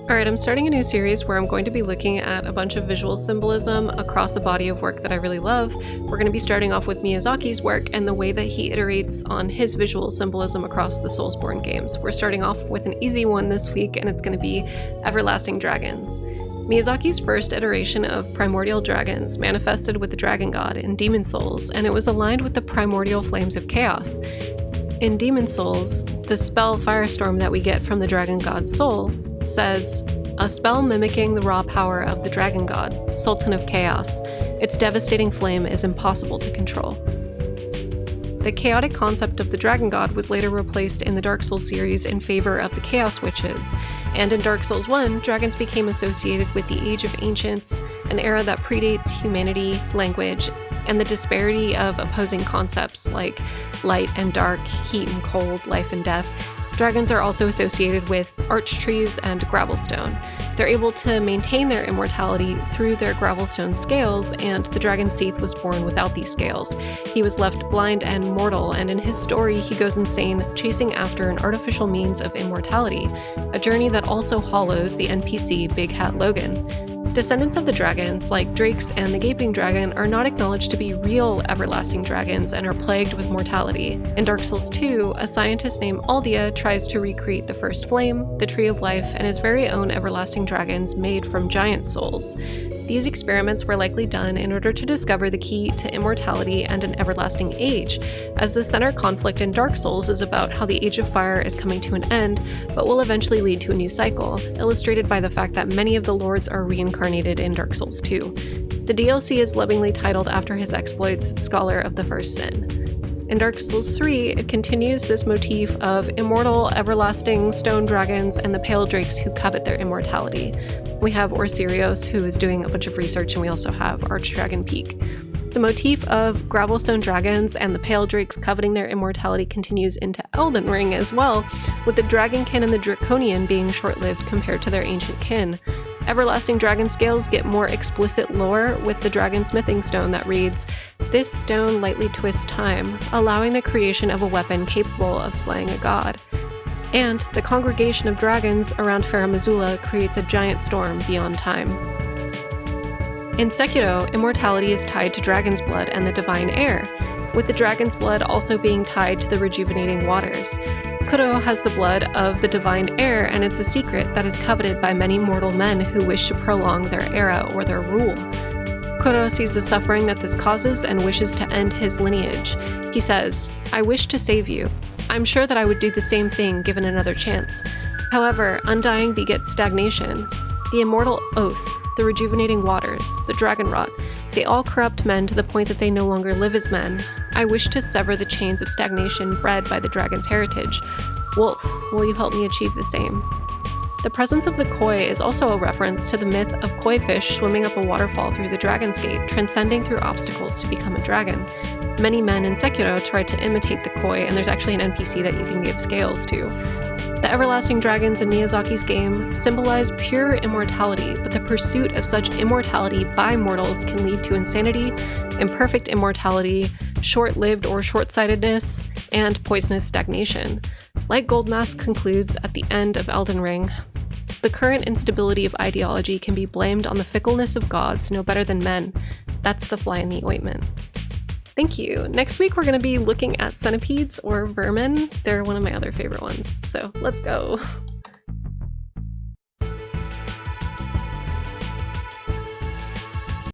Alright, I'm starting a new series where I'm going to be looking at a bunch of visual symbolism across a body of work that I really love. We're going to be starting off with Miyazaki's work and the way that he iterates on his visual symbolism across the Soulsborne games. We're starting off with an easy one this week, and it's going to be Everlasting Dragons. Miyazaki's first iteration of primordial dragons manifested with the Dragon God in Demon Souls, and it was aligned with the primordial flames of chaos. In Demon Souls, the spell Firestorm that we get from the Dragon God's soul says, a spell mimicking the raw power of the Dragon God, Sultan of Chaos. Its devastating flame is impossible to control. The chaotic concept of the Dragon God was later replaced in the Dark Souls series in favor of the Chaos Witches, and in Dark Souls 1, dragons became associated with the Age of Ancients, an era that predates humanity, language, and the disparity of opposing concepts like light and dark, heat and cold, life and death. Dragons are also associated with arch trees and gravelstone. They're able to maintain their immortality through their gravelstone scales, and the dragon Seath was born without these scales. He was left blind and mortal, and in his story, he goes insane chasing after an artificial means of immortality, a journey that also hollows the NPC Big Hat Logan. Descendants of the dragons, like Drakes and the Gaping Dragon, are not acknowledged to be real everlasting dragons and are plagued with mortality. In Dark Souls 2, a scientist named Aldia tries to recreate the First Flame, the Tree of Life, and his very own everlasting dragons made from giant souls. These experiments were likely done in order to discover the key to immortality and an everlasting age, as the center conflict in Dark Souls is about how the Age of Fire is coming to an end, but will eventually lead to a new cycle, illustrated by the fact that many of the lords are reincarnated in Dark Souls 2. The DLC is lovingly titled after his exploits, Scholar of the First Sin. In Dark Souls 3, it continues this motif of immortal, everlasting stone dragons and the pale drakes who covet their immortality. We have Orsirios, who is doing a bunch of research, and we also have Archdragon Peak. The motif of Gravelstone dragons and the pale drakes coveting their immortality continues into Elden Ring as well, with the Dragonkin and the Draconian being short-lived compared to their ancient kin. Everlasting dragon scales get more explicit lore with the dragon smithing stone that reads, "This stone lightly twists time, allowing the creation of a weapon capable of slaying a god." And the congregation of dragons around Farum Azula creates a giant storm beyond time. In Sekiro, immortality is tied to dragon's blood and the divine air, with the dragon's blood also being tied to the rejuvenating waters. Kuro has the blood of the divine air, and it's a secret that is coveted by many mortal men who wish to prolong their era or their rule. Kuro sees the suffering that this causes and wishes to end his lineage. He says, "I wish to save you. I'm sure that I would do the same thing given another chance. However, undying begets stagnation. The immortal oath, the rejuvenating waters, the dragon rot, they all corrupt men to the point that they no longer live as men. I wish to sever the chains of stagnation bred by the dragon's heritage. Wolf, will you help me achieve the same?" The presence of the koi is also a reference to the myth of koi fish swimming up a waterfall through the Dragon's Gate, transcending through obstacles to become a dragon. Many men in Sekiro tried to imitate the koi, and there's actually an NPC that you can give scales to. The everlasting dragons in Miyazaki's game symbolize pure immortality, but the pursuit of such immortality by mortals can lead to insanity, imperfect immortality, short-lived or short-sightedness, and poisonous stagnation. Like Goldmask concludes at the end of Elden Ring, the current instability of ideology can be blamed on the fickleness of gods no better than men. That's the fly in the ointment. Thank you. Next week, we're going to be looking at centipedes or vermin. They're one of my other favorite ones. So let's go.